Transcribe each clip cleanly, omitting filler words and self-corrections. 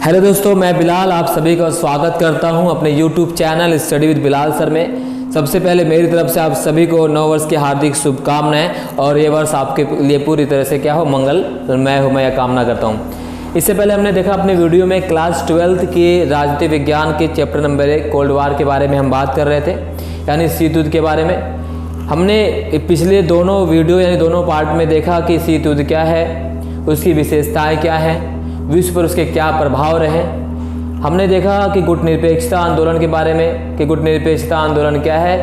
Hello दोस्तों, मैं बिलाल आप सभी का स्वागत करता हूं अपने YouTube channel study with Bilal sir में। सबसे पहले मेरी तरफ से आप सभी को नव वर्ष की हार्दिक शुभकामनाएं और ये वर्ष आपके लिए पूरी तरह से क्या हो मंगलमय हो, मैं यह कामना करता हूं। इससे पहले हमने देखा अपने वीडियो में क्लास 12th के राजनीति विज्ञान के चैप्टर नंबर 1 कोल्ड वार के बारे में हम बात कर रहे थे, यानी शीत युद्ध के बारे में। हमने पिछले दोनों वीडियो यानी दोनों पार्ट में देखा कि शीत युद्ध क्या है, उसकी विशेषताएँ क्या हैं, विश्व पर उसके क्या प्रभाव रहे। हमने देखा कि गुट निरपेक्षता आंदोलन के बारे में कि गुट निरपेक्षता आंदोलन क्या है,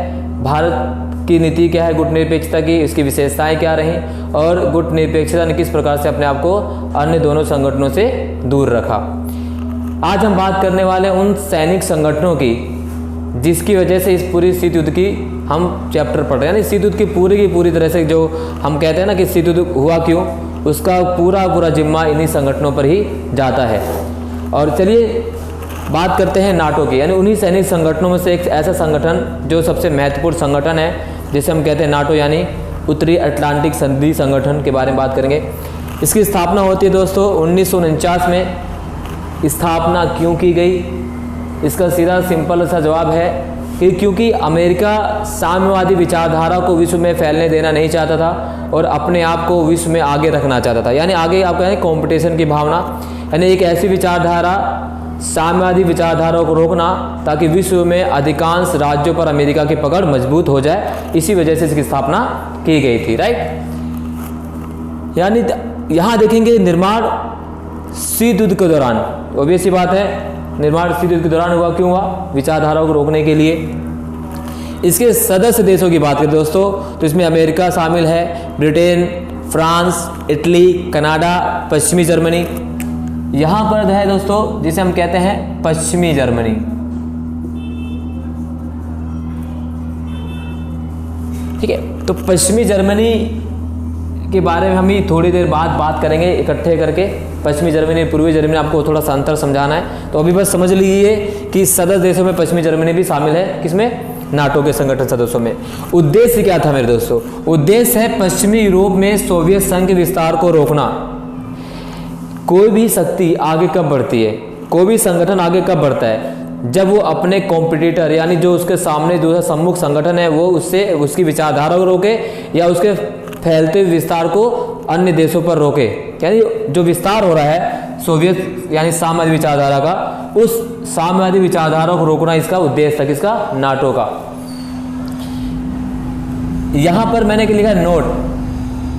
भारत की नीति क्या है गुट निरपेक्षता की, इसकी विशेषताएं क्या रहीं और गुट निरपेक्षता ने किस प्रकार से अपने आप को अन्य दोनों संगठनों से दूर रखा। आज हम बात करने वाले उन सैनिक संगठनों की जिसकी वजह से इस पूरी शीत युद्ध की हम चैप्टर पढ़ रहे हैं, यानी शीत युद्ध की पूरी तरह से जो हम कहते हैं ना कि शीत युद्ध हुआ क्यों, उसका पूरा जिम्मा इन्हीं संगठनों पर ही जाता है। और चलिए बात करते हैं नाटो की, यानी उन्हीं सैनिक संगठनों में से एक ऐसा संगठन जो सबसे महत्वपूर्ण संगठन है, जिसे हम कहते हैं नाटो, यानी उत्तरी अटलांटिक संधि संगठन के बारे में बात करेंगे। इसकी स्थापना होती है दोस्तों 1949 में। स्थापना क्यों की गई, इसका सीधा सिंपल सा जवाब है कि क्योंकि अमेरिका साम्यवादी विचारधारा को विश्व में फैलने देना नहीं चाहता था और अपने आप को विश्व में आगे रखना चाहता था, यानी आगे आप कहें कंपटीशन की भावना, यानी एक ऐसी विचारधारा साम्यवादी विचारधारा को रोकना ताकि विश्व में अधिकांश राज्यों पर अमेरिका की पकड़ मजबूत हो जाए। इसी वजह से इसकी स्थापना की गई थी, राइट। यानी यहाँ देखेंगे निर्माण शीत युद्ध के दौरान, ऑब्वियस सी बात है निर्माण शीत युद्ध के दौरान हुआ। क्यों हुआ? विचारधाराओं को रोकने के लिए। इसके सदस्य देशों की बात करें दोस्तों तो इसमें अमेरिका शामिल है, ब्रिटेन, फ्रांस, इटली, कनाडा, पश्चिमी जर्मनी। यहाँ पर है दोस्तों जिसे हम कहते हैं पश्चिमी जर्मनी, ठीक है। तो पश्चिमी जर्मनी के बारे में हम ही थोड़ी देर बाद बात करेंगे इकट्ठे करके। पश्चिमी जर्मनी पूर्वी जर्मनी आपको थोड़ा सा अंतर समझाना है, तो अभी बस समझ लीजिए कि सदस्य देशों में पश्चिमी जर्मनी भी शामिल है। किसमें? नाटो के संगठन सदस्यों में। उद्देश्य क्या था मेरे दोस्तों? उद्देश्य है पश्चिमी यूरोप में सोवियत संघ के विस्तार को रोकना। कोई भी शक्ति आगे कब बढ़ती है, कोई भी संगठन आगे कब बढ़ता है? जब वो अपने कॉम्पिटिटर यानी जो उसके सामने दूसरा सम्मुख संगठन है वो उससे उसकी विचारधारा को रोके या उसके फैलते हुए विस्तार को अन्य देशों पर रोके। यानी जो विस्तार हो रहा है सोवियत यानी साम्यवादी विचारधारा का, उस साम्यवादी विचारधारा को रोकना इसका उद्देश्य था। किसका? नाटो का। यहां पर मैंने लिखा है नोट,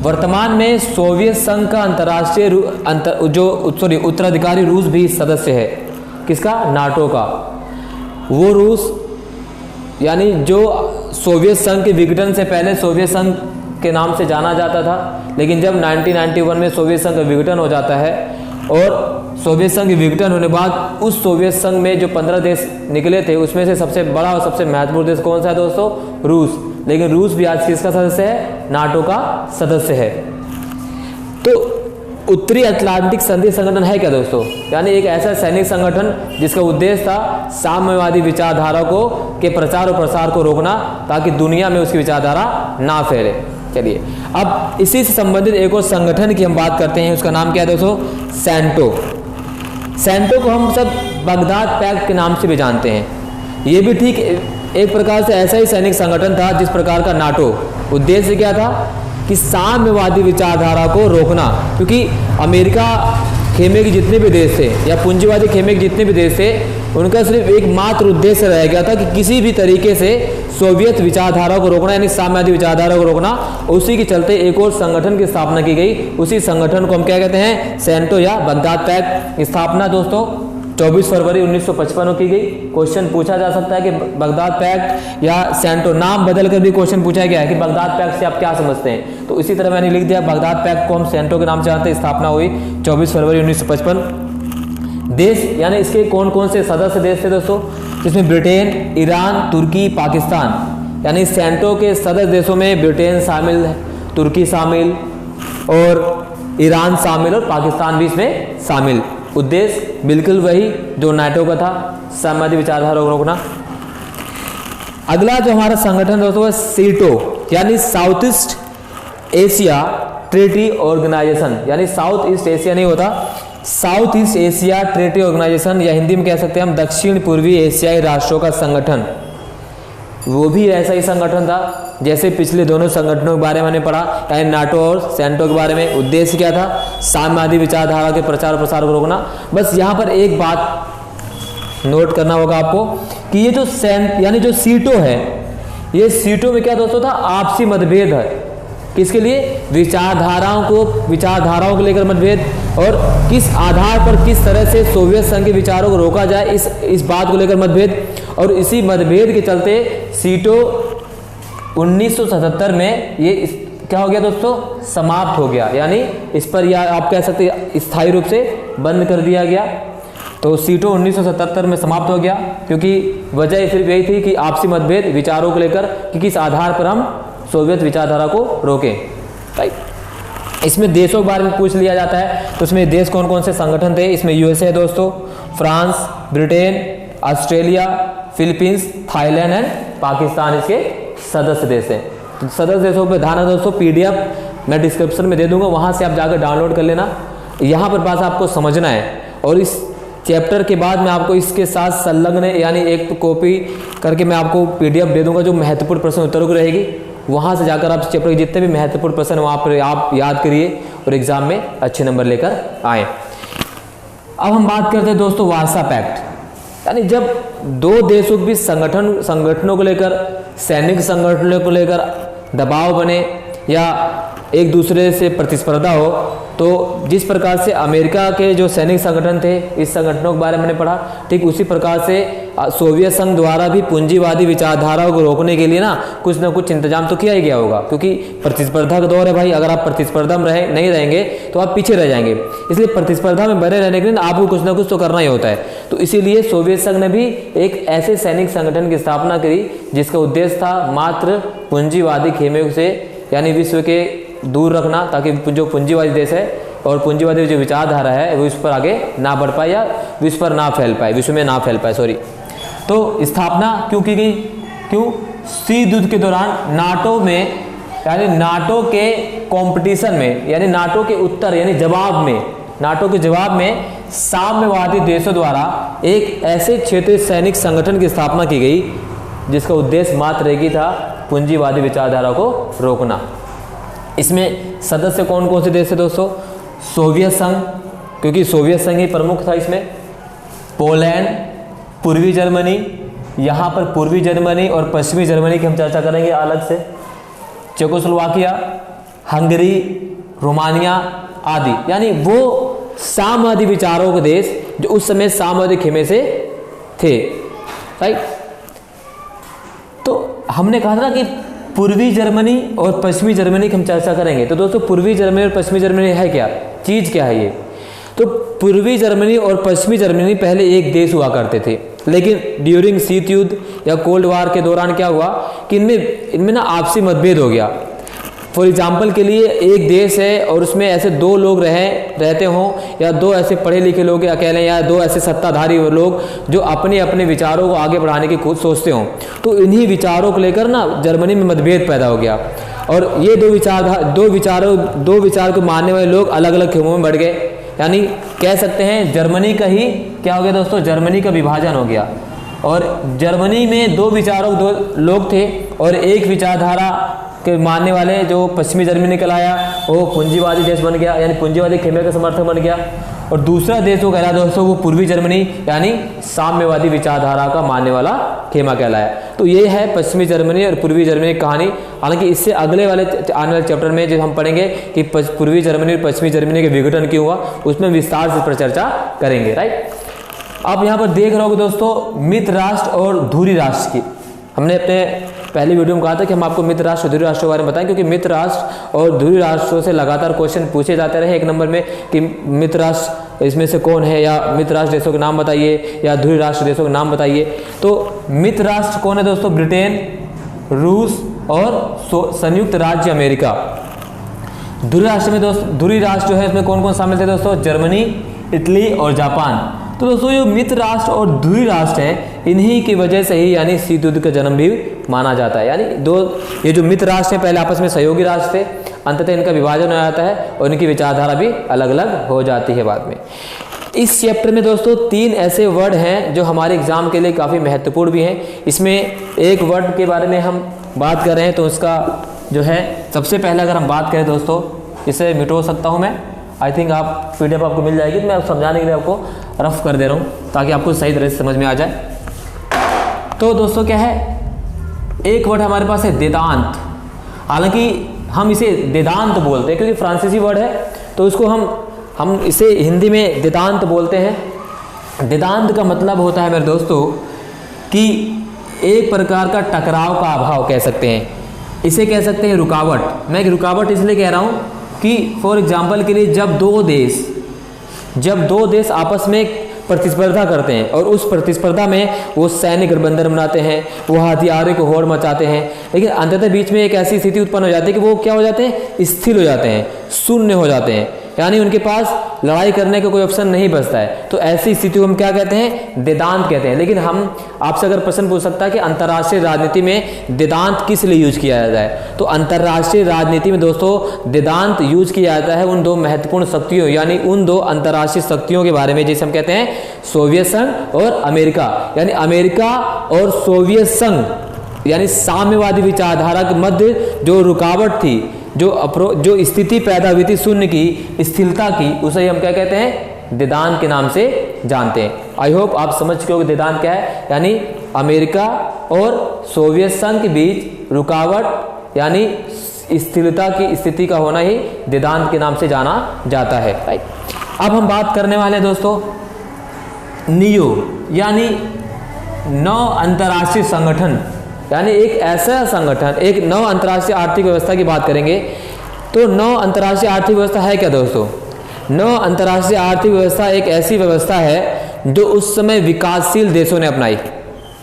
वर्तमान में सोवियत संघ का अंतर्राष्ट्रीय उत्तराधिकारी रूस भी सदस्य है। किसका? नाटो का। वो रूस यानी जो सोवियत संघ के विघटन से पहले सोवियत संघ के नाम से जाना जाता था, लेकिन जब 1991 में सोवियत संघ का विघटन हो जाता है और सोवियत संघ के विघटन होने बाद उस सोवियत संघ में जो 15 देश निकले थे उसमें से सबसे बड़ा और सबसे महत्वपूर्ण देश कौन सा है दोस्तों? रूस। लेकिन रूस भी आज किसका सदस्य है? नाटो का सदस्य है। तो उत्तरी अटलांटिक संधि संगठन है क्या दोस्तों? यानी एक ऐसा सैनिक संगठन जिसका उद्देश्य था साम्यवादी विचारधारा को के प्रचार और प्रसार को रोकना ताकि दुनिया में उसकी विचारधारा ना फैले। चलिए अब इसी से संबंधित एक और संगठन की हम बात करते हैं, उसका नाम क्या है दोस्तों? सैंटो। सैंटो को हम सब बगदाद पैक्ट के नाम से भी जानते हैं। ये भी ठीक एक प्रकार से ऐसा ही सैनिक संगठन था जिस प्रकार का नाटो। उद्देश्य क्या था? कि साम्यवादी विचारधारा को रोकना, क्योंकि अमेरिका खेमे के जितने भी देश थे या पूंजीवादी खेमे के जितने भी देश थे उनका सिर्फ एकमात्र उद्देश्य रह गया था कि किसी भी तरीके से सोवियत विचारधारा को रोकना, यानी साम्यवादी विचारधारा को रोकना। उसी के चलते एक और संगठन की स्थापना की गई। उसी संगठन को हम क्या कहते हैं? सैंटो या बगदाद पैक्ट। स्थापना दोस्तों 24 फरवरी 1955 को की गई। क्वेश्चन पूछा जा सकता है कि बगदाद पैक्ट या सैंटो, नाम बदल कर भी क्वेश्चन पूछा गया है कि बगदाद पैक्ट से आप क्या समझते हैं, तो इसी तरह मैंने लिख दिया बगदाद पैक्ट को हम सैंटो के नाम से जानते हैं। स्थापना हुई 24 फरवरी 1955। देश यानी इसके कौन कौन से सदस्य देश थे दोस्तों? जिसमें ब्रिटेन, ईरान, तुर्की, पाकिस्तान। यानी सैंटो के सदस्य देशों में ब्रिटेन शामिल है, तुर्की शामिल और ईरान शामिल और पाकिस्तान भी इसमें शामिल। उद्देश्य बिल्कुल वही जो नाटो का था, साम्यवादी विचारधारा को रोकना। अगला जो हमारा संगठन दोस्तों है सीटो, यानी South East Asia Treaty Organisation, यानी साउथ ईस्ट एशिया नहीं होता, South East Asia Treaty Organisation, या हिंदी में कह सकते हैं हम दक्षिण पूर्वी एशियाई राष्ट्रों का संगठन, वो भी ऐसा ही संगठन था जैसे पिछले दोनों संगठनों के बारे में मैंने पढ़ा, यानी नाटो और सेंटो के बारे में। उद्देश्य क्या था? साम्यवादी विचारधारा के प्रचार प्रसार को रोकना। बस यहाँ पर एक बात नोट करना होगा आपको कि ये जो यानी जो सीटो है, ये सीटों में क्या दोस्तों था? आपसी मतभेद है। किसके लिए? विचारधाराओं को लेकर मतभेद, और किस आधार पर किस तरह से सोवियत संघ के विचारों को रोका जाए, इस बात को लेकर मतभेद। और इसी मतभेद के चलते सीटो 1977 में ये क्या हो गया दोस्तों? समाप्त हो गया, यानी इस पर या आप कह सकते हैं स्थायी रूप से बंद कर दिया गया। तो सीटो 1977 में समाप्त हो गया, क्योंकि वजह सिर्फ यही थी कि आपसी मतभेद विचारों को लेकर कि किस आधार पर हम सोवियत विचारधारा को रोकें। राइट। इसमें देशों के बारे में पूछ लिया जाता है, तो इसमें देश कौन कौन से संगठन थे? इसमें यूएसए दोस्तों, France, Britain, Australia, Philippines, Thailand and Pakistan इसके सदस्य देश हैं। तो सदस्य देशों पर ध्यान है दोस्तों, पीडीएफ मैं डिस्क्रिप्शन में दे दूंगा, वहां से आप जाकर डाउनलोड कर लेना। यहाँ पर बात आपको समझना है, और इस चैप्टर के बाद मैं आपको इसके साथ संलग्न यानी एक कॉपी करके मैं आपको पीडीएफ दे दूंगा जो महत्वपूर्ण प्रश्न उत्तरों की रहेगी। वहाँ से जाकर आप चैप्टर के जितने भी महत्वपूर्ण प्रश्न वहाँ पर आप याद करिए और एग्जाम में अच्छे नंबर लेकर आए। अब हम बात करते हैं दोस्तों वार्सा पैक्ट, यानी जब दो देशों के बीच संगठनों को लेकर, सैनिक संगठनों को लेकर दबाव बने या एक दूसरे से प्रतिस्पर्धा हो, तो जिस प्रकार से अमेरिका के जो सैनिक संगठन थे, इस संगठनों के बारे में मैंने पढ़ा, ठीक उसी प्रकार से सोवियत संघ द्वारा भी पूंजीवादी विचारधाराओं को रोकने के लिए कुछ ना कुछ इंतजाम तो किया ही गया होगा, क्योंकि प्रतिस्पर्धा का दौर है भाई। अगर आप प्रतिस्पर्धा में नहीं रहेंगे तो आप पीछे रह जाएंगे, इसलिए प्रतिस्पर्धा में बने रहने के लिए आपको कुछ ना कुछ तो करना ही होता है। तो इसीलिए सोवियत संघ ने भी एक ऐसे सैनिक संगठन की स्थापना करी जिसका उद्देश्य था मात्र पूंजीवादी खेमे से, यानी विश्व के दूर रखना, ताकि जो पूंजीवादी देश है और पूंजीवादी जो विचारधारा है वो इस पर आगे ना बढ़ पाए या विश्व पर ना फैल पाए, विश्व में ना फैल पाए, सॉरी। तो स्थापना क्यों की गई? क्यों? शीत युद्ध के दौरान नाटो में, यानी नाटो के कंपटीशन में, यानी नाटो के उत्तर यानी जवाब में, नाटो के जवाब में साम्यवादी देशों द्वारा एक ऐसे क्षेत्रीय सैनिक संगठन की स्थापना की गई जिसका उद्देश्य मात्र एक ही था, पूंजीवादी विचारधारा को रोकना। इसमें सदस्य कौन कौन से देश थे दोस्तों? सोवियत संघ, क्योंकि सोवियत संघ ही प्रमुख था इसमें, पोलैंड, पूर्वी जर्मनी, यहाँ पर पूर्वी जर्मनी और पश्चिमी जर्मनी की हम चर्चा करेंगे अलग से, चेकोस्लोवाकिया, हंगरी, रोमानिया आदि, यानी वो साम्यवादी विचारों के देश जो उस समय साम्यवादी खेमे से थे। राइट। तो हमने कहा था कि पूर्वी जर्मनी और पश्चिमी जर्मनी की हम चर्चा करेंगे। तो दोस्तों पूर्वी जर्मनी और पश्चिमी जर्मनी है क्या, चीज़ क्या है ये? तो पूर्वी जर्मनी और पश्चिमी जर्मनी पहले एक देश हुआ करते थे, लेकिन ड्यूरिंग शीत युद्ध या कोल्ड वार के दौरान क्या हुआ कि इनमें ना आपसी मतभेद हो गया। फॉर एग्जाम्पल के लिए एक देश है और उसमें ऐसे दो लोग रहते हों, या दो ऐसे पढ़े लिखे लोग अकेले, या दो ऐसे सत्ताधारी लोग जो अपने अपने विचारों को आगे बढ़ाने की खुद सोचते हों, तो इन्हीं विचारों को लेकर ना जर्मनी में मतभेद पैदा हो गया, और ये दो विचार को मानने वाले लोग अलग अलग खेमों में बढ़ गए। यानी कह सकते हैं जर्मनी का ही क्या हो गया दोस्तों, जर्मनी का विभाजन हो गया। और जर्मनी में दो लोग थे, और एक विचारधारा के मानने वाले जो पश्चिमी जर्मनी कहलाया वो पूंजीवादी देश बन गया, यानी पूंजीवादी खेमे का समर्थक बन गया। और दूसरा देश जो कहलाया दोस्तों वो पूर्वी जर्मनी, यानी साम्यवादी विचारधारा का मानने वाला खेमा कहलाया। तो ये है पश्चिमी जर्मनी और पूर्वी जर्मनी की कहानी। हालांकि इससे आने वाले चैप्टर में जब हम पढ़ेंगे कि पूर्वी जर्मनी और पश्चिमी जर्मनी के विघटन क्यों हुआ, उसमें विस्तार से पर चर्चा करेंगे। राइट। आप यहाँ पर देख रहे होगे दोस्तों मित्र राष्ट्र और धुरी राष्ट्र की, हमने अपने पहली वीडियो में कहा था कि हम आपको मित्र राष्ट्र और धुरी राष्ट्र के बारे में बताएं, क्योंकि मित्र राष्ट्र और धुरी राष्ट्रों से लगातार क्वेश्चन पूछे जाते रहे एक नंबर में कि मित्र राष्ट्र इसमें से कौन है, या मित्र राष्ट्र देशों के नाम बताइए, या धुरी राष्ट्र देशों के नाम बताइए। तो मित्र राष्ट्र कौन है दोस्तों? ब्रिटेन, रूस और संयुक्त राज्य अमेरिका। धुरी राष्ट्र में धुरी राष्ट्र जो है इसमें कौन कौन शामिल थे दोस्तों? जर्मनी, इटली और जापान। तो दोस्तों ये मित्र राष्ट्र और धुरी राष्ट्र है, इन्हीं की वजह से ही यानी शीत युद्ध का जन्म भी माना जाता है। यानी ये जो मित्र राष्ट्र हैं पहले आपस में सहयोगी राष्ट्र थे, अंततः इनका विभाजन हो जाता है और इनकी विचारधारा भी अलग अलग हो जाती है बाद में। इस चैप्टर में दोस्तों 3 ऐसे वर्ड हैं जो हमारे एग्जाम के लिए काफ़ी महत्वपूर्ण भी हैं। इसमें एक वर्ड के बारे में हम बात कर रहे हैं, तो उसका जो है सबसे पहले अगर हम बात करें दोस्तों, इसे मिटो सकता हूँ मैं, आई थिंक आप PDF आपको मिल जाएगी, तो मैं समझाने के लिए आपको रफ कर दे रहा हूँ ताकि आपको सही तरह से समझ में आ जाए। तो दोस्तों क्या है, एक वर्ड हमारे पास है वेदांत। हालांकि हम इसे वेदांत बोलते हैं क्योंकि फ्रांसीसी वर्ड है, तो उसको हम इसे हिंदी में वेदांत बोलते हैं। वेदांत का मतलब होता है मेरे दोस्तों कि एक प्रकार का टकराव का अभाव कह सकते हैं, इसे कह सकते हैं रुकावट। मैं रुकावट इसलिए कह रहा हूँ कि फॉर एग्जाम्पल के लिए जब दो देश आपस में प्रतिस्पर्धा करते हैं और उस प्रतिस्पर्धा में वो सैन्य गठबंधन बनाते हैं, वो हथियारों को होड़ मचाते हैं, लेकिन अंततः बीच में एक ऐसी स्थिति उत्पन्न हो जाती है कि वो क्या हो जाते हैं, स्थिर हो जाते हैं, शून्य हो जाते हैं, यानी उनके पास लड़ाई करने का कोई ऑप्शन नहीं बचता है। तो ऐसी स्थिति को हम क्या कहते हैं, वेदांत कहते हैं। लेकिन हम आपसे अगर प्रश्न पूछ सकता है कि अंतर्राष्ट्रीय राजनीति में वेदांत किस लिए यूज किया जाता है, तो अंतर्राष्ट्रीय राजनीति में दोस्तों वेदांत यूज किया जाता है उन 2 महत्वपूर्ण शक्तियों, यानी उन 2 अंतर्राष्ट्रीय शक्तियों के बारे में, जिसे हम कहते हैं सोवियत संघ और अमेरिका। यानी अमेरिका और सोवियत संघ यानी साम्यवादी विचारधारा के मध्य जो रुकावट थी, जो स्थिति पैदा हुई थी शून्य की, स्थिरता की, उसे हम क्या कहते हैं, वेदांत के नाम से जानते हैं। आई होप आप समझ चुके हो कि वेदांत क्या है, यानी अमेरिका और सोवियत संघ के बीच रुकावट यानी स्थिरता की स्थिति का होना ही वेदांत के नाम से जाना जाता है। राइट, अब हम बात करने वाले हैं दोस्तों नियो यानी 9 अंतर्राष्ट्रीय संगठन, यानी एक ऐसा संगठन, एक 9 अंतर्राष्ट्रीय आर्थिक व्यवस्था की बात करेंगे। तो 9 अंतर्राष्ट्रीय आर्थिक व्यवस्था है क्या दोस्तों? 9 अंतर्राष्ट्रीय आर्थिक व्यवस्था एक ऐसी व्यवस्था है जो उस समय विकासशील देशों ने अपनाई।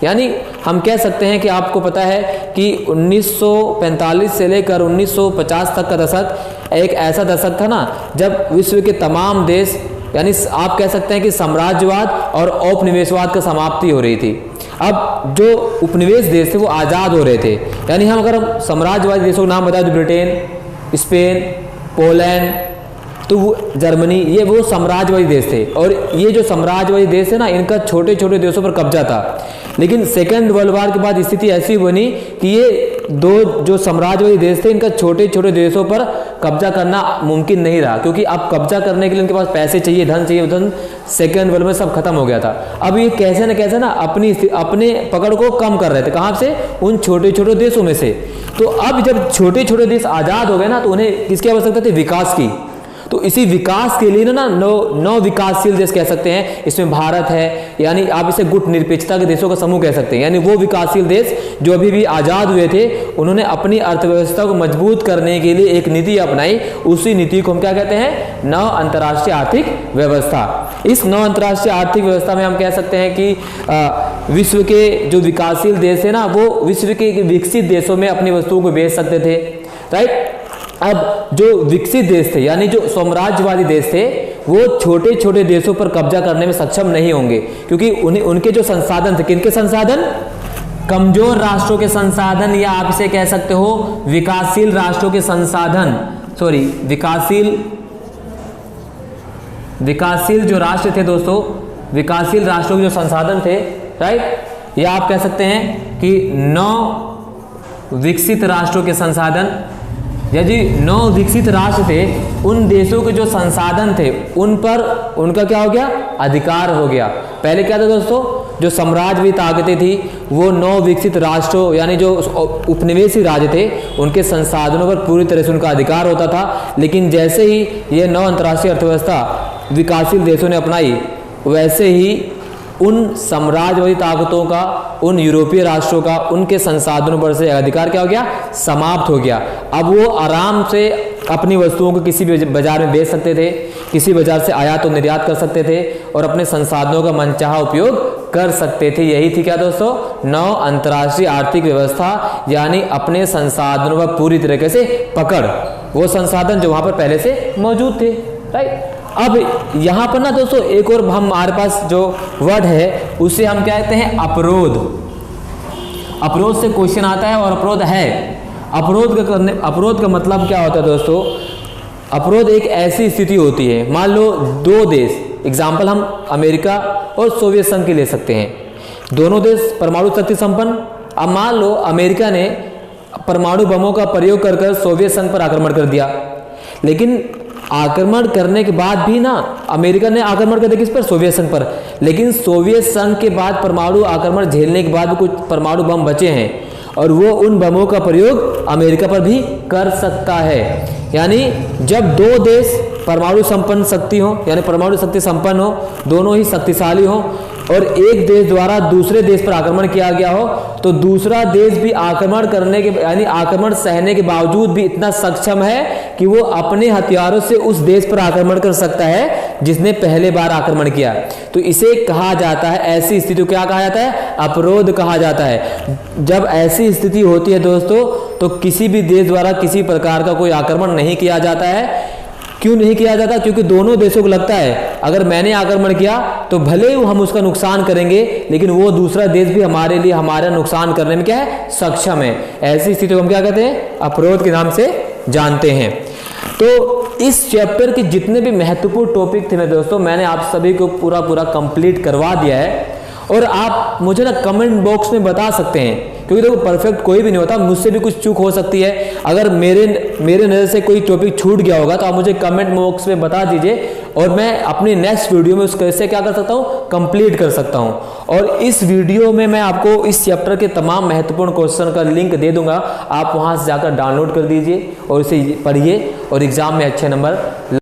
यानी हम कह सकते हैं कि आपको पता है कि 1945 से लेकर 1950 तक का दशक एक ऐसा दशक था ना जब विश्व के तमाम देश, यानी आप कह सकते हैं कि साम्राज्यवाद और औपनिवेशवाद की समाप्ति हो रही थी। अब जो उपनिवेश देश थे वो आज़ाद हो रहे थे। यानी अगर हम साम्राज्यवादी देशों के नाम बताएं तो ब्रिटेन, स्पेन, पोलैंड, तो वो जर्मनी, ये वो साम्राज्यवादी देश थे। और ये जो साम्राज्यवादी देश है ना, इनका छोटे छोटे देशों पर कब्जा था। लेकिन सेकेंड वर्ल्ड वॉर के बाद स्थिति ऐसी बनी कि ये 2 जो साम्राज्यवादी देश थे, इनका छोटे छोटे देशों पर कब्जा करना मुमकिन नहीं रहा, क्योंकि अब कब्जा करने के लिए उनके पास पैसे चाहिए, धन चाहिए, धन सेकेंड वर्ल्ड में सब खत्म हो गया था। अब ये कैसे न कैसे ना अपने पकड़ को कम कर रहे थे, कहाँ से, उन छोटे छोटे देशों में से। तो अब जब छोटे छोटे देश आज़ाद हो गए ना, तो उन्हें किसकी आवश्यकता थी, विकास की। तो इसी विकास के लिए ना 9 विकासशील देश कह सकते हैं। इसमें भारत है, यानी आप इसे गुट निरपेक्षता के देशों का समूह कह सकते हैं। यानी वो विकासशील देश जो अभी भी आज़ाद हुए थे, उन्होंने अपनी अर्थव्यवस्था को मजबूत करने के लिए एक नीति अपनाई। उसी नीति को हम क्या कहते हैं, 9 अंतर्राष्ट्रीय आर्थिक व्यवस्था। इस 9 अंतर्राष्ट्रीय आर्थिक व्यवस्था में हम कह सकते हैं कि विश्व के जो विकासशील देश है ना, वो विश्व के विकसित देशों में अपनी वस्तुओं को बेच सकते थे। राइट, अब जो विकसित देश थे, यानी जो साम्राज्यवादी देश थे, वो छोटे छोटे देशों पर कब्जा करने में सक्षम नहीं होंगे, क्योंकि उनके जो संसाधन थे, किनके संसाधन, कमजोर राष्ट्रों के संसाधन, या आप इसे कह सकते हो विकासशील राष्ट्रों के संसाधन, सॉरी विकासशील जो राष्ट्र थे दोस्तों, विकासशील राष्ट्रों के जो संसाधन थे, राइट, या आप कह सकते हैं कि 9 विकसित राष्ट्रों के संसाधन, यदि 9 विकसित राष्ट्र थे, उन देशों के जो संसाधन थे उन पर उनका क्या हो गया, अधिकार हो गया। पहले क्या था दोस्तों, जो साम्राज्यवादी ताकतें थी वो 9 विकसित राष्ट्रों यानी जो उपनिवेशी राज्य थे उनके संसाधनों पर पूरी तरह से उनका अधिकार होता था। लेकिन जैसे ही ये 9 अंतर्राष्ट्रीय अर्थव्यवस्था विकासशील देशों ने अपनाई, वैसे ही उन साम्राज्यवादी ताकतों का, उन यूरोपीय राष्ट्रों का, उनके संसाधनों पर से अधिकार क्या हो गया, समाप्त हो गया। अब वो आराम से अपनी वस्तुओं को किसी भी बाजार में बेच सकते थे, किसी बाजार से आयात और निर्यात कर सकते थे और अपने संसाधनों का मनचाहा उपयोग कर सकते थे। यही थी क्या दोस्तों, 9 अंतर्राष्ट्रीय आर्थिक व्यवस्था, यानी अपने संसाधनों पर पूरी तरीके से पकड़, वो संसाधन जो वहां पर पहले से मौजूद थे। राइट, अब यहाँ पर ना दोस्तों एक और हमारे पास जो वर्ड है उसे हम क्या कहते हैं, अपरोध। अपरोध से क्वेश्चन आता है और अपरोध है। अपरोध का मतलब क्या होता है दोस्तों? अपरोध एक ऐसी स्थिति होती है, मान लो दो देश, एग्जाम्पल हम अमेरिका और सोवियत संघ की ले सकते हैं। दोनों देश परमाणु शक्ति संपन्न। अब मान लो अमेरिका ने परमाणु बमों का प्रयोग कर कर सोवियत संघ पर आक्रमण कर दिया, लेकिन आक्रमण करने के बाद भी ना, अमेरिका ने आक्रमण कर दिया किस पर? सोवियत संघ पर। लेकिन सोवियत संघ के बाद परमाणु आक्रमण झेलने के बाद भी कुछ परमाणु बम बचे हैं और वो उन बमों का प्रयोग अमेरिका पर भी कर सकता है। यानी जब दो देश परमाणु संपन्न शक्ति हो, यानी परमाणु शक्ति संपन्न हो, दोनों ही शक्तिशाली हो और एक देश द्वारा दूसरे देश पर आक्रमण किया गया हो, तो दूसरा देश भी आक्रमण करने के यानी आक्रमण सहने के बावजूद भी इतना सक्षम है कि वो अपने हथियारों से उस देश पर आक्रमण कर सकता है जिसने पहले बार आक्रमण किया। तो इसे कहा जाता है, ऐसी स्थिति को क्या कहा जाता है? अपरोध कहा जाता है। जब ऐसी स्थिति होती है दोस्तों, तो किसी भी देश द्वारा किसी प्रकार का कोई आक्रमण नहीं किया जाता है। क्यों नहीं किया जाता? क्योंकि दोनों देशों को लगता है अगर मैंने आक्रमण किया तो भले ही हम उसका नुकसान करेंगे, लेकिन वो दूसरा देश भी हमारे लिए हमारा नुकसान करने में क्या है? सक्षम है। ऐसी स्थिति को हम क्या कहते हैं? अपरोध के नाम से जानते हैं। तो इस चैप्टर के जितने भी महत्वपूर्ण टॉपिक थे मेरे दोस्तों, मैंने आप सभी को पूरा कंप्लीट करवा दिया है। और आप मुझे ना कमेंट बॉक्स में बता सकते हैं, क्योंकि देखो परफेक्ट कोई भी नहीं होता, मुझसे भी कुछ चूक हो सकती है। अगर मेरे नज़र से कोई टॉपिक छूट गया होगा तो आप मुझे कमेंट बॉक्स में बता दीजिए और मैं अपनी नेक्स्ट वीडियो में उसको कैसे क्या कर सकता हूँ? कंप्लीट कर सकता हूँ। और इस वीडियो में मैं आपको इस चैप्टर के तमाम महत्वपूर्ण क्वेश्चन का लिंक दे दूंगा, आप वहाँ से जाकर डाउनलोड कर दीजिए और इसे पढ़िए और एग्जाम में अच्छे नंबर